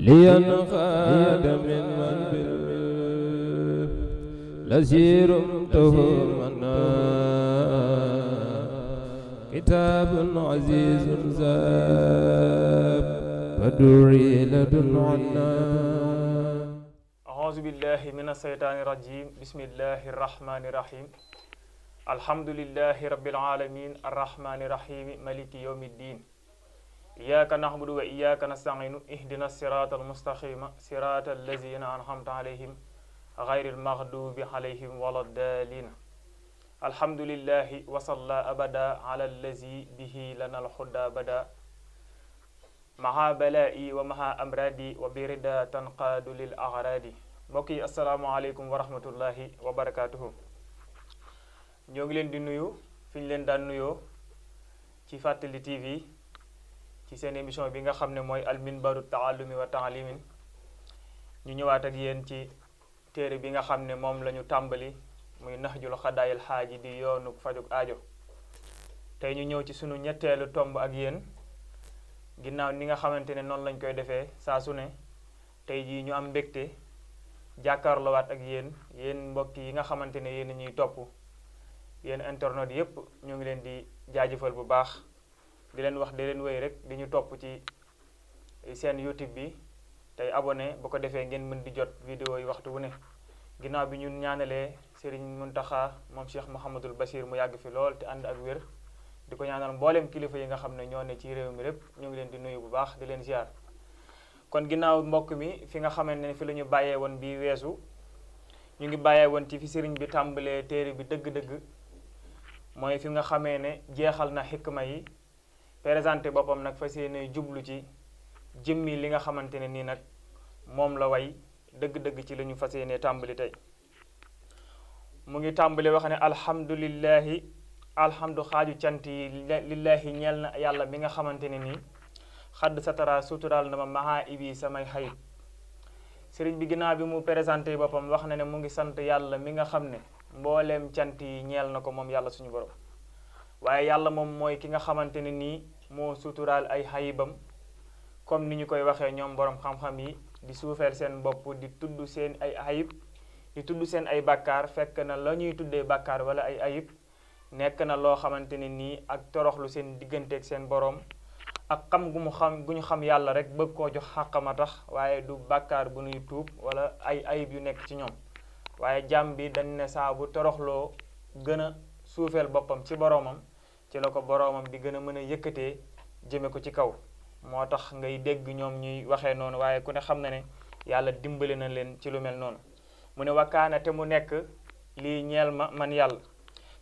لينقاد من بالذي رمته منا كتاب عزيز زاب فدري لدن عنا أعوذ بالله من الشيطان الرجيم بسم الله الرحمن الرحيم الحمد لله رب العالمين الرحمن الرحيم مالك يوم الدين إياك نعبد وإياك نستعين اهدنا الصراط المستقيم صراط الذين أنعمت عليهم غير المغضوب عليهم ولا الضالين الحمد لله وصلى أبدا على الذي به لنا الهدى بدا مع بلائي ومع أمرادي وبردا تنقاد للأغراد mbokk yi asalaamaaleykum wa rahmatullahi wa barakaatuhu ñoo ngi leen di nuyu fi ñu leen daan nuyoo ci Fàttali TV ci seen émission bi nga xam ne mooy al minbaru taallumi wa taalimin ñu ñëwaat ak yéen ci téere bi nga xam ne moom la ñu tàmbali muy Nahjul Xadaayil Xaaji di yoonu fajuk aajo tey ñu ñëw ci sunu ñetteelu tomb ak yéen ginnaaw ni nga xamante ne noonu lañ koy defee saa su ne tey jii ñu am mbégte jàkkaarloowaat ak yéen mbokk yi nga xamante ne yéen ñuy topp yéen internet yépp ñu ngi leen di jaajëfal bu baax di leen wax di leen wéy rek di ñu topp ci seen YouTube bi tey abonné bu ko defee ngeen mën di jot vidéo yi waxtu wu ne ginnaaw bi ñun ñaanalee Serigne Mountakha moom Cheikh Mouhamadul Bachir mu yàgg fi lool te ànd ak wér di ko ñaanal mboolem kilifa yi nga xam ne ñoo ne ci réew mi lépp ñu ngi leen di nuyu bu baax di leen ziar. kon ginnaaw mbokk mi fi nga xamante ne fi la ñu bàyyee woon bi weesu ñu ngi bàyyee woon ci fi sëriñ bi tàmbalee téere bi dëgg-dëgg mooy fi nga xamee ne jeexal na xikma yi présenté boppam nag fas yéene jublu ci jëmmi li nga xamante ne nii nag moom la way dëgg-dëgg ci la ñu fas yéene tàmbali tey mu ngi tàmbali wax ne alhamdulillahi alhamdu xaaju cant yi lillahi ñeel na yàlla mi nga xamante ne nii xadd satara suturaal na ma maha ibi samay xayib sëriñ bi ginnaaw bi mu présenté boppam wax na ne mu ngi sant yàlla mi nga xam ne mbooleem cant yi ñeel na ko moom yàlla suñu borom waaye yàlla moom mooy ki nga xamante ne nii moo suturaal ay xayibam comme ni ñu koy waxee ñoom borom xam-xam yi di suufeel seen bopp di tudd seen ay ayib di tudd seen ay bàkkaar fekk na la ñuy tuddee bàkkaar wala ay ayib nekk na loo xamante ne nii ak toroxlu seen digganteeg seen borom ak xam gu ñu xam yàlla rek bëgg koo jox xàqama tax waaye du bàkkaar bu nuy tuub wala ay ayib yu nekk ci ñoom waaye jàmm bi dañ ne saa bu toroxloo gën a suufeel boppam ci boroomam ci la ko boroomam di gën a mën a yëkkatee jëme ko ci kaw moo tax ngay dégg ñoom ñuy waxee noonu waaye ku ne xam na ne yàlla dimbali na leen ci lu mel noonu mu ne wakkaana te mu nekk lii ñeel ma man yàlla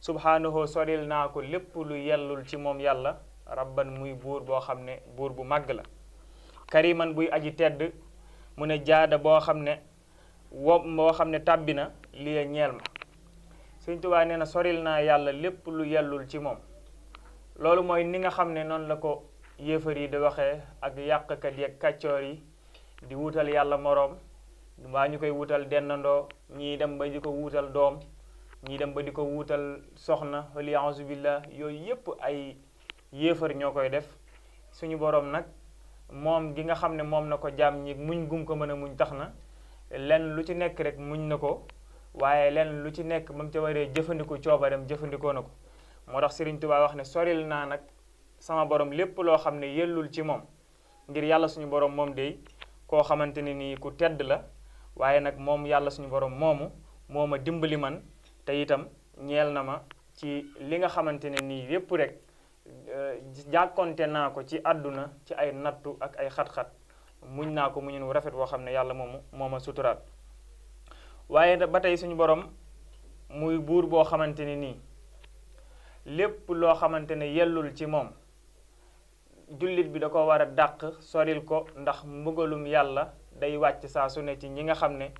subhaanahu soril naa ko lépp lu yellul ci moom yàlla rabban muy buur boo xam ne buur bu màgg la kariman buy aji tedd mu ne jaada boo xam ne boo xam ne tàbbi na lii ñeel ma Sëñ Tuubaa nee na soril naa yàlla lépp lu yellul ci moom loolu mooy ni nga xam ne noonu la ko yéefar yi di waxee ak yàqkat yi ak kàccoor yi di wutal yàlla moroom waa ñu koy wutal dennandoo ñii dem ba di ko wutal doom ñii dem ba di ko wutal soxna waliyasu billah yooyu yépp ay yéefar ñoo koy def suñu boroom nag moom gi nga xam ne moom na ko jaam ñi muñ gum ko mën a muñ tax na lenn lu ci nekk rek muñ na ko waaye lenn lu ci nekk ba mu ca waree jëfandikoo coobareem jëfandikoo na ko moo tax Sëriñ Tuubaa wax ne soril naa nag sama borom lépp loo xam ne yellul ci moom ngir yàlla suñu borom moom day koo xamante ne nii ku tedd la waaye nag moom yàlla suñu borom moomu moo ma dimbali man te itam ñeel na ma ci li nga xamante ne nii yépp rek jàkkonte naa ko ci àdduna ci ay nattu ak ay xat-xat muñ naa ko muñun wu rafet woo xam ne yàlla moomu moo ma suturaat waaye ba tey suñu borom muy buur boo xamante ne nii lépp loo xamante ne yellul ci moom jullit bi da ko war a dàq soril ko ndax mbugalum yàlla day wàcc saa su ne ci ñi nga xam ne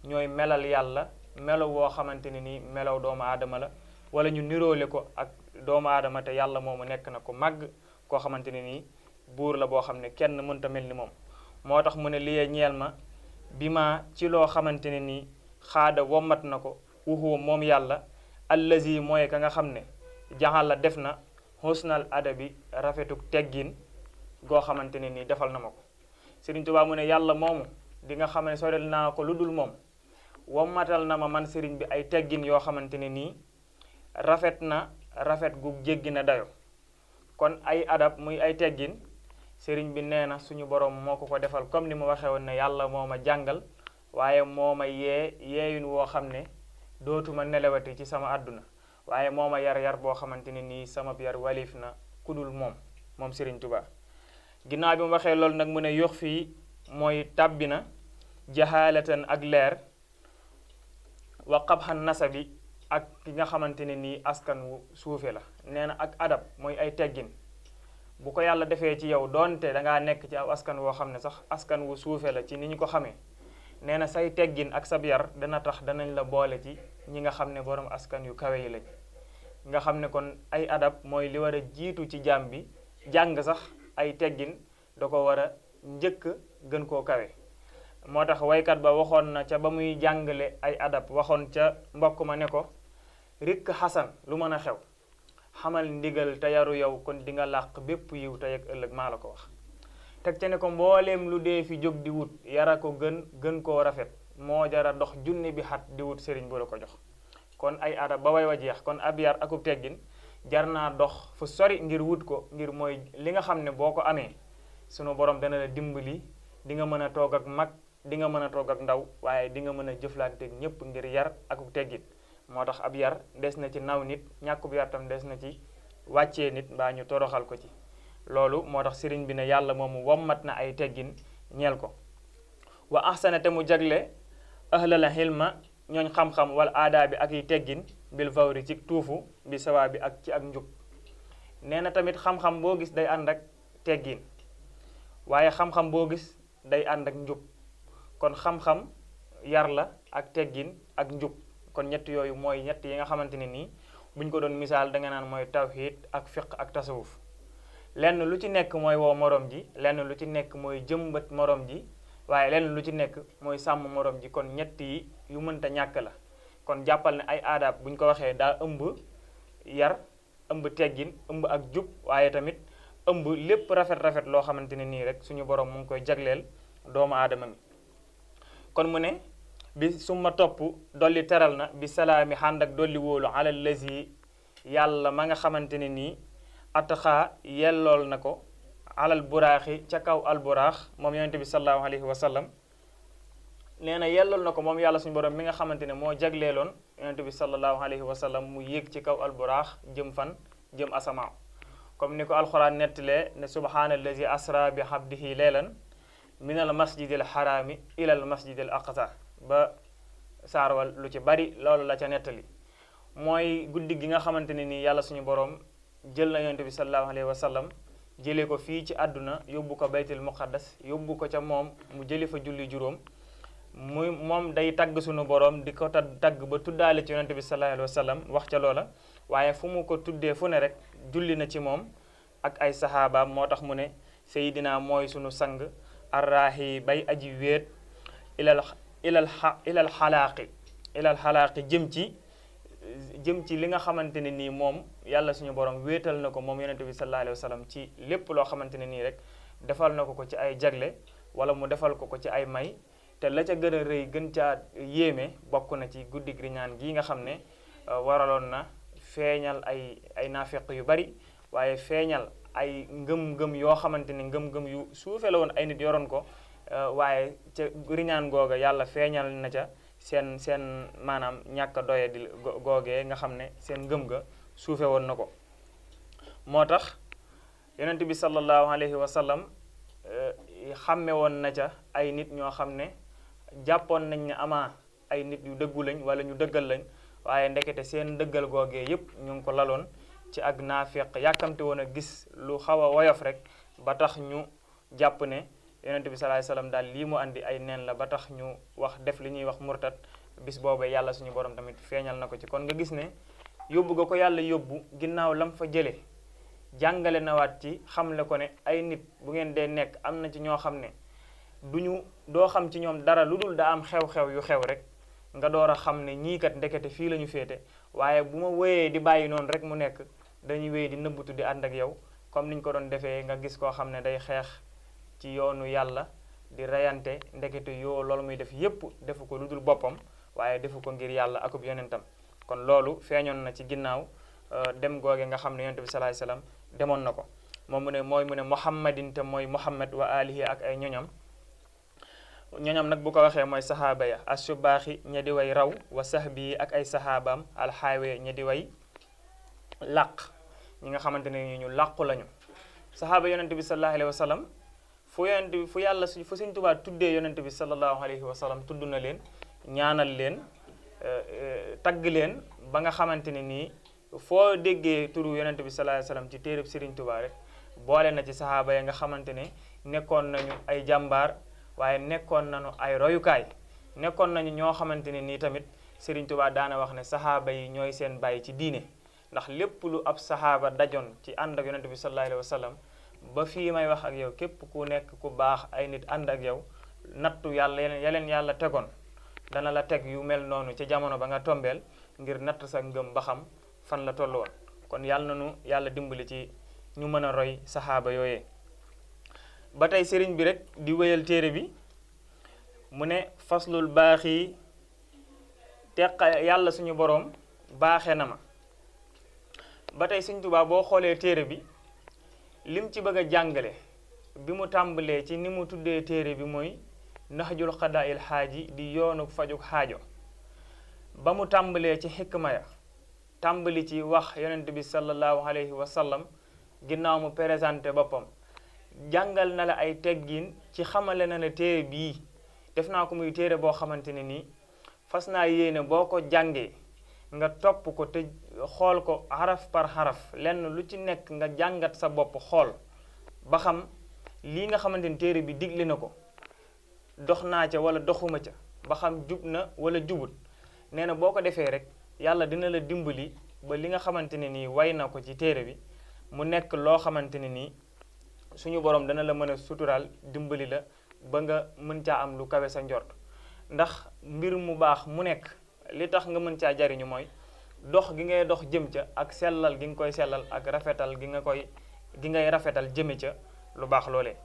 ñooy melal yàlla melaw woo xamante ne nii melaw doomu aadama la wala ñu niroole ko ak doomu aadama te yàlla moomu nekk na ko màgg koo xamante ne nii buur la boo xam ne kenn mënta mel ni moom moo tax mu ne liye ñeel ma bi ma ci loo xamante ne nii xaada wommat na ko wuxu moom yàlla allazi mooy ka nga xam ne jaxal la def na husnal adabi rafetuk teggin goo xamante ne nii defal na ma ko Sëriñ Tuubaa mu ne yàlla moomu di nga xam ne sorel naa ko lu dul moom wommatal na ma man sëriñ bi ay teggin yoo xamante ne nii rafet na rafet gu jéggi na dayo kon ay adab muy ay teggin sëriñ bi nee na suñu borom moo ko defal comme ni ma waxee woon ne yàlla moo ma jàngal waaye moo ma yeeyun woo xam ne dootuma nelewati ci sama àdduna waaye moo ma yar boo xamante ne nii sama yar walif na kudul moom Sëriñ Tuubaa ginnaaw bi mu waxee loolu nag mu ne yox fii mooy tàbbi na jahalatan ak leer wa qabhan nasabi ak ki nga xamante ne nii askan wu suufe la nee na ak adab mooy ay teggin bu ko yàlla defee ci yow doonte dangaa nekk ci aw askan woo xam ne sax askan wu suufe la ci ni ñu ko xamee nee na say teggin ak sab yar dana tax danañ la boole ci ñi nga xam ne borom askan yu kawe yi lañ nga xam ne kon ay adab mooy li war a jiitu ci jaam bi jàng sax ay teggin da ko war a njëkk gën koo kawe moo tax waykat ba waxoon na ca ba muy jàngale ay adab waxoon ca mbokk ma ne ko rikk xasan lu mën a xew xamal ndigal te yaru yow kon di nga làq bépp yiw tey ak ëllëg maa la ko wax teg ca ne ko mbooleem lu dee fi jóg di wut yara ko gën koo rafet moo jara dox junni bi xat di wut sëriñ bu la ko jox kon ay adab ba way wa jeex kon ab yar akub teggin jar naa dox fu sori ngir wut ko ngir mooy li nga xam ne boo ko amee sunu borom dana la dimbali di nga mën a toog ak mag di nga mën a toog ak ndaw waaye di nga mën a jëflanteeg ñépp ngir yar akub teggin moo tax ab yar des na ci naw nit ñàkkub yar tam des na ci wàccee nit mbaa ñu toroxal ko ci loolu moo tax sëriñ bi ne yàlla moomu wommat na ay teggin ñeel ko wa ahsana te mu jagle ahlal hilma ñooñ xam-xam wala aadaa bi ak yi teggin bil fawri ci tuufu bi sawaa bi ak ci ak njub nee na tamit xam-xam boo gis day ànd ak teggin waaye xam-xam boo gis day ànd ak njub kon xam-xam yar la ak teggin ak njub kon ñett yooyu mooy ñett yi nga xamante ne nii buñ ko doon misaal da nga naan mooy tawhid ak fiq ak tasawuf lenn lu ci nekk mooy woo morom ji lenn lu ci nekk mooy jëmbat morom ji waaye lenn lu ci nekk mooy sàmm morom ji kon ñett yi yu mënta ñàkk la kon jàppal ne ay aadaab buñ ko waxee daa ëmb yar ëmb teggin ëmb ak jub waaye tamit ëmb lépp rafet-rafet loo xamante ne nii rek suñu borom mu ngi koy jagleel doomu aadama mi kon mu ne bi suma topp dolli teral na bi salaami xànd ak dolli wóolu alal lazi yàlla ma nga xamante ne nii ataxaa yellool na ko alal buraaxi ca kaw al buraax moom yonente bi sallallahu alayhi wa sallam nee na yellool na ko moom yàlla suñu borom mi nga xamante ne moo jagleeloon yonente bi sallallahu alayhi wa sallam mu yéeg ci kaw al buraax jëm fan jëm asamaaw comme ni ko alxuraan nettalee ne subhaana allazi asra bi abdihi leelan min al masjidil xaraami ila al masjidil aqsa ba saarwal lu ci bari loolu la ca nettali mooy guddi gi nga xamante ne nii yàlla suñu borom jël na yonente bi sallallahu alayhi wa sallam jëlee ko fii ci àdduna yóbbu ko baytul muqaddas yóbbu ko ca moom mu jëli fa julli juróom muy moom day tagg suñu borom di ko tagg ba tuddaale ci yonente bi sallallahu alayhi wa sallam wax ca loola waaye fu mu ko tuddee fu ne rek julli na ci moom ak ay saxaabaam moo tax mu ne Seydina mooy sunu sang arraahi bay aji wéet ilal xalaaqi jëm ci li nga xamante ne nii moom yàlla suñu borom wéetal na ko moom yonente bi sallallahu alayhi wa sallam ci lépp loo xamante ne nii rek defal na ko ci ay jagle wala mu defal ko ci ay may te la ca gën a rëy gën caa yéeme bokk na ci guddi riñaan gii nga xam ne waraloon na feeñal ay naafeq yu bari waaye feeñal ay ngëm-ngëm yoo xamante ne ngëm-ngëm yu suufe la woon ay nit yoroon ko waaye ca riñaan googa yàlla feeñal na ca seen maanaam ñàkk a doye di googee nga xam ne seen ngëm ga suufe woon na ko moo tax yonent bi sallallahu alayhi wa sallam xàmme woon na ca ay nit ñoo xam ne jàppoon nañ ne amaa ay nit yu dëggu lañ wala ñu dëggal lañ waaye ndekete seen dëggal googee yépp ñu ngi ko laloon ci ak naafeq yàkkamte woon a gis lu xaw a woyof rek ba tax ñu jàpp ne yonent bi sallallahu alayhi wasallam daal lii mu andi ay neen la ba tax ñu wax def li ñuy wax murtat bis boobee yàlla suñu borom tamit feeñal na ko ci kon nga gis ne yóbbu ga ko yàlla yóbbu ginnaaw lam fa jële jàngale nawaat ci xamle ko ne ay nit bu ngeen dee nekk am na ci ñoo xam ne doo xam ci ñoom dara lu dul daa am xew-xew yu xew rek nga door a xam ne ñii kat ndekete fii la ñu féete waaye bu ma wéyee di bàyyi noonu rek mu nekk dañuy wéy di nëbbutu di ànd ak yow comme niñ ko doon defee nga gis koo xam ne day xeex ci yoonu yàlla di reyante ndekete yoo loolu muy def yépp defu ko lu dul boppam waaye defu ko ngir yàlla akub yonentam kon loolu feeñoon na ci ginnaaw dem googe nga xam ne yonent bi salaay salaam demoon na ko moom mu ne muhammadin te mooy muhammad wa alihi ak ay ñoñam nag bu ko waxee mooy sahaaba ya asubaaxi ña di way raw wa sahbi ak ay sahabaam alxaawe ña di way làq ñi nga xamante ne ñu làqu lañu sahaaba yonent bi sallallahu alayhi wa sallam fu Sëñ Tuubaa tuddee yonent bi sallallahu alayhi wa sallam tudd na leen ñaanal leen tagg leen ba nga xamante ne nii foo déggee turu yonent bi sallallahu alayhi wa sallam ci téereb Sëriñ Tuubaa rek boole na ci sahaaba ya nga xamante ne nekkoon nañu ay jàmbaar waaye nekkoon nañu ay royukaay nekkoon nañu ñoo xamante ne nii tamit Sëriñ Tuubaa daana wax ne sahaaba yi ñooy seen bàyyi ci diine ndax lépp lu ab sahaaba dajoon ci ànd ak yonent bi sallallahu alayhi wa sallam ba fii may wax ak yow képp ku nekk ku baax ay nit ànd ak yow nattu yàlla yeleen yàlla tegoon dana la teg yu mel noonu ci jamono ba nga tombeel ngir natt sa ngëm ba xam fan la tollu woon kon yàlla nanu yàlla dimbali ci ñu mën a roy saxaaba yooyee ba tey sëriñ bi rek di wéyal téere bi mu ne faslul baaxi teqa yàlla suñu boroom baaxe na ma ba tey Sëriñ Tuubaa boo xoolee téere bi lim ci bëgg a jàngale bi mu tàmbalee ci ni mu tuddee téere bi mooy naxjul xadaayil xaaji di yoonu fajuk xaajo ba mu tàmbalee ci xikma ya tàmbali ci wax yonent bi sallallahu alayhi wa sallam ginnaaw mu présenté boppam jàngal na la ay teggin ci xamale na la téere bii def naa ko muy téere boo xamante ne nii fas naa yéene boo ko jàngee nga topp ko te xool ko xaraf par xaraf lenn lu ci nekk nga jàngat sa bopp xool ba xam lii nga xamante ni téere bi digle na ko dox naa ca wala doxuma ca ba xam jub na wala jubut nee na boo ko defee rek yàlla dina la dimbali ba li nga xamante ne nii way na ko ci téere bi mu nekk loo xamante ne nii suñu borom dana la mën a suturaal dimbali la ba nga mën caa am lu kawe sa njort ndax mbir mu baax mu nekk li tax nga mën caa jariñu mooy dox gi ngay dox jëm ca ak sellal gi nga koy sellal ak rafetal gi ngay rafetal jëme ca lu baax loolee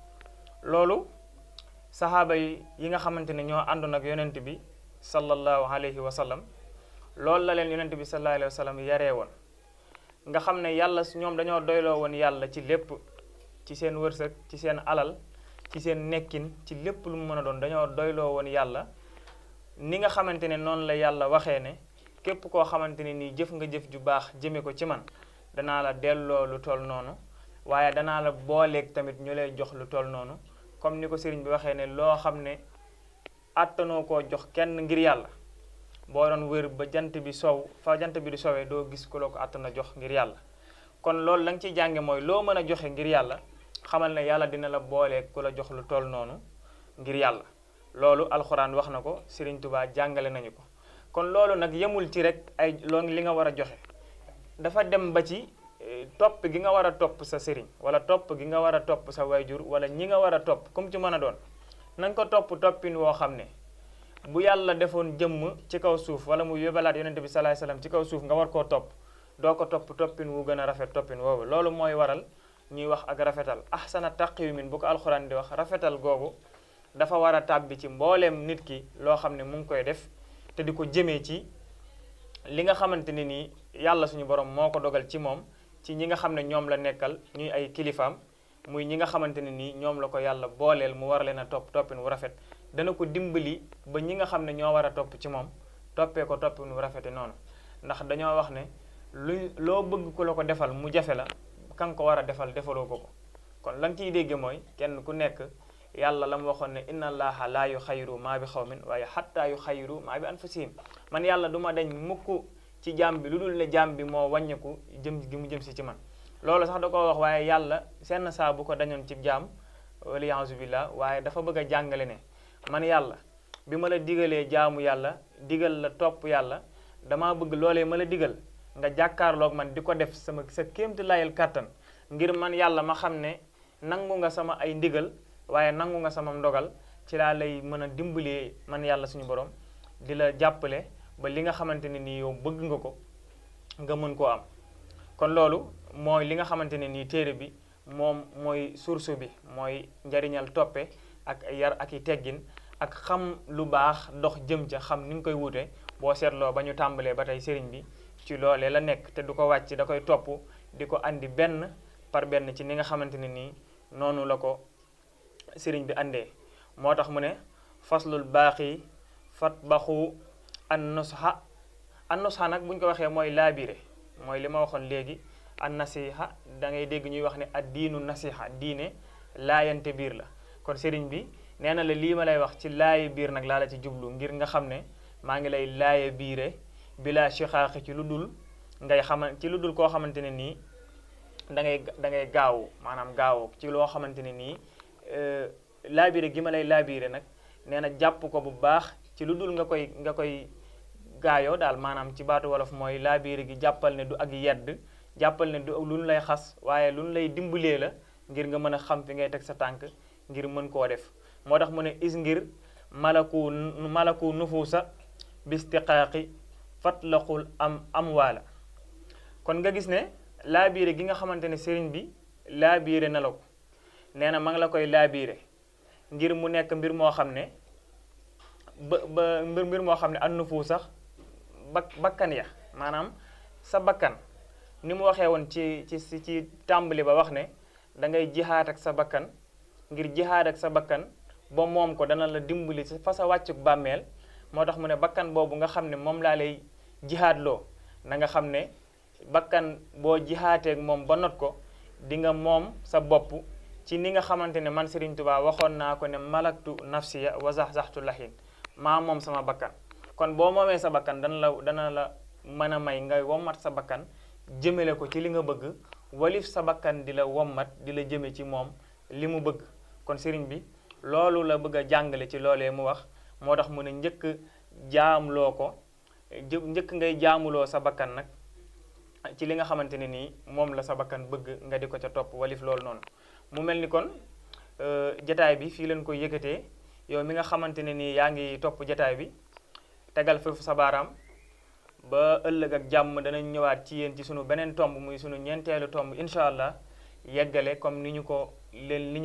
loolu saxaaba yi nga xamante ne ñoo àndoon ak yonent bi sallallahu alayhi wa sallam loolu la leen yonent bi sallallahu alayhi wa sallam yaree woon nga xam ne yàlla ñoom dañoo doyloo woon yàlla ci lépp ci seen wërsëg ci seen alal ci seen nekkin ci lépp lu mu mën a doon dañoo doyloo woon yàlla ni nga xamante ne noonu la yàlla waxee ne képp koo xamante ne nii jëf nga jëf ju baax jëme ko ci man danaa la delloo lu toll noonu waaye danaa la booleeg tamit ñu lay jox lu toll noonu comme ni ko sëriñ bi waxee ne loo xam ne àttanoo koo jox kenn ngir yàlla boo doon wër ba jant bi sow fa jant bi di sowee doo gis ku la ko àttana jox ngir yàlla kon loolu la nga ciy jànge mooy loo mën a joxe ngir yàlla xamal ne yàlla dina la booleeg ku la jox lu toll noonu ngir yàlla loolu alxuraan wax na ko Sëriñ Tuubaa jàngale nañu ko kon loolu nag yemul ci rek ay loolu li nga war a joxe dafa dem ba ci topp gi nga war a topp sa sëriñ wala topp gi nga war a topp sa wayjur wala ñi nga war a topp comme ci mën a doon na nga ko topp toppin woo xam ne bu yàlla defoon jëmm ci kaw suuf wala mu yóbbalaat yonente bi salaay salaam ci kaw suuf nga war koo topp doo ko topp toppin wu gën a rafet toppin woowu loolu mooy waral ñuy wax ak rafetal ahsana taqwimin bu ko alxuraan di wax rafetal googu dafa war a tàbbi ci mbooleem nit ki loo xam ne mu ngi koy def te di ko jëmee ci li nga xamante ne nii yàlla suñu borom moo ko dogal ci moom ci ñi nga xam ne ñoom la nekkal ñuy ay kilifaam muy ñi nga xamante ne nii ñoom la ko yàlla booleel mu war leen a topp toppin wu rafet dana ko dimbali ba ñi nga xam ne ñoo war a topp ci moom toppee ko toppin wu rafete noonu ndax dañoo wax ne loo bëgg ku la ko defal mu jafe la ka nga ko war a defal defaloo ko kon la nga ciy dégge mooy kenn ku nekk yàlla la mu waxoon ne inna allaha laa yu xayru maa bi xawmin waaye xattaa yu xayru maa bi anfusihim man yàlla du ma dañ mukk ci jaam bi lu dul ne jaam bi moo wàññeeku jëm gi mu jëm si ci man loolu sax da ko wax waaye yàlla seen saa bu ko dañoon ci jaam waliyaasu billah waaye dafa bëgg a jàngale ne man yàlla bi ma la digalee jaamu yàlla digal la topp yàlla dama bëgg loolee ma la digal nga jàkkaarloog man di ko def sa kéemti layal kàttan ngir man yàlla ma xam ne nangu nga sama ay ndigal waaye nangu nga sama ndogal ci laa lay mën a dimbalee man yàlla suñu borom di la jàppale ba li nga xamante ne nii yow bëgg nga ko nga mën koo am kon loolu mooy li nga xamante ne nii téere bi moom mooy source bi mooy njariñal toppe ak yar ak i teggin ak xam lu baax dox jëm ca xam ni nga koy wute boo seetloo ba ñu tàmbalee ba tey sëriñ bi ci loolee la nekk te du ko wàcc da koy topp di ko andi benn par benn ci ni nga xamante ne nii noonu la ko sëriñ bi andee moo tax mu ne faslul baaqi fat baxu an nusxa nag bu ñu ko waxee mooy laabire mooy li ma waxoon léegi an nasiha da ngay dégg ñuy wax ne ad diinu nasiha diine laayante biir la kon sëriñ bi nee na la lii ma lay wax ci laaye biir nag laa la ci jublu ngir nga xam ne maa ngi lay laaye biire bila shixaaqi ci lu dul ci lu dul koo xamante ne nii da ngay gaawu maanaam gaawu ci loo xamante ne nii laabire gi ma lay laabiire nag nee na jàpp ko bu baax ci lu dul nga koy gaayoo daal maanaam ci baatu wolof mooy laabiire gi jàppal ne du ak yedd jàppal ne du lu ñu lay xas waaye lu ñu lay dimbalee la ngir nga mën a xam fi ngay teg sa tànk ngir mën koo def moo tax mu ne is ngir malaku nufuusa bistiqaaqi fatlaqul amwaala kon nga gis ne laabiire gi nga xamante ne sëriñ bi laabiire na la ko nee na ma ngi la koy laabiire ngir mu nekk mbir moo xam ne mbir moo xam ne an nufuus sax bakkan ya maanaam sa bakkan ni mu waxee woon ci tàmbali ba wax ne da ngay jihaad ak sa bakkan ngir jihaad ak sa bakkan ba moom ko dana la dimbali fa sa wàccuk bàmmeel moo tax mu ne bakkan boobu nga xam ne moom laa lay jihaad loo na nga xam ne bakkan boo jihaateeg moom ba not ko di nga moom sa bopp ci ni nga xamante ne man Serigne Touba waxoon naa ko ne malaktu nafsiya wa zahzahtu lahin maa moom sama bakkan kon boo moomee sa bakkan dana la mën a may ngay wommat sa bakkan jëmale ko ci li nga bëgg walif sa bakkan di la wommat di la jëme ci moom li mu bëgg kon sëriñ bi loolu la bëgg a jàngale ci loolee mu wax moo tax mu ne njëkk ngay jaamuloo sa bakkan nag ci li nga xamante ne nii moom la sa bakkan bëgg nga di ko ca topp walif loolu noonu mu mel ni kon jataay bi fii leen koy yëkkatee yow mi nga xamante ne nii yaa ngi topp jataay bi tegal foofu sa baaraam ba ëllëg ak jàmm danañ ñëwaat ci yéen ci sunu beneen tomb muy sunu ñeenteelu tomb incha allah yeggale comme ni ñu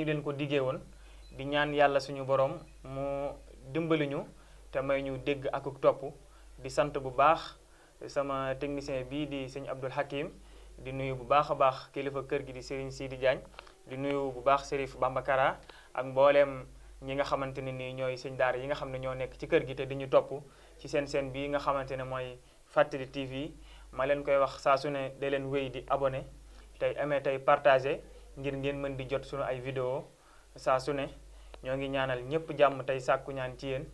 leen ko diggee woon di ñaan yàlla suñu borom mu dimbali ñu te may ñu dégg ak topp di sant bu baax sama technicien bii di sëñ Abdul Hakim di nuyu bu baax a baax kilifa kër gi di Serigne Sidi Diagne di nuyu bu baax Serif Bamba Kara ak mbooleem ñi nga xamante ne nii ñooy sëñ daara yi nga xam ne ñoo nekk ci kër gi te di ñu topp ci seen bii nga xamante ne mooy Fàttali TV ma leen koy wax saa su ne da leen wéy di abonné tey aimé tey partagé ngir ngeen mën di jot suñu ay vidéo saa su ne ñoo ngi ñaanal ñëpp jàmm tey sàkku ñaan ci yéen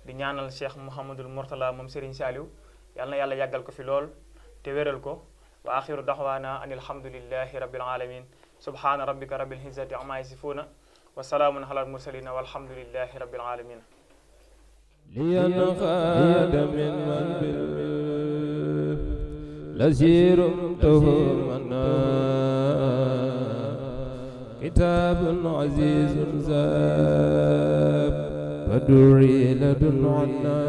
di ñaanal Cheikh Mouhamadul Mourtala moom Serigne Saliou yal na yàlla yàggal ko fi lool te wéral ko wa axiru daxwaana an alhamdulillahi rabbil alamin subhaana rabbika rabbil izzati amma yasifuuna wa salaamun ala al mursalina walhamdulillahi rabbil alamin لينقاد من بالذي رمته منا كتاب عزيز زاب فدعي لدن عنا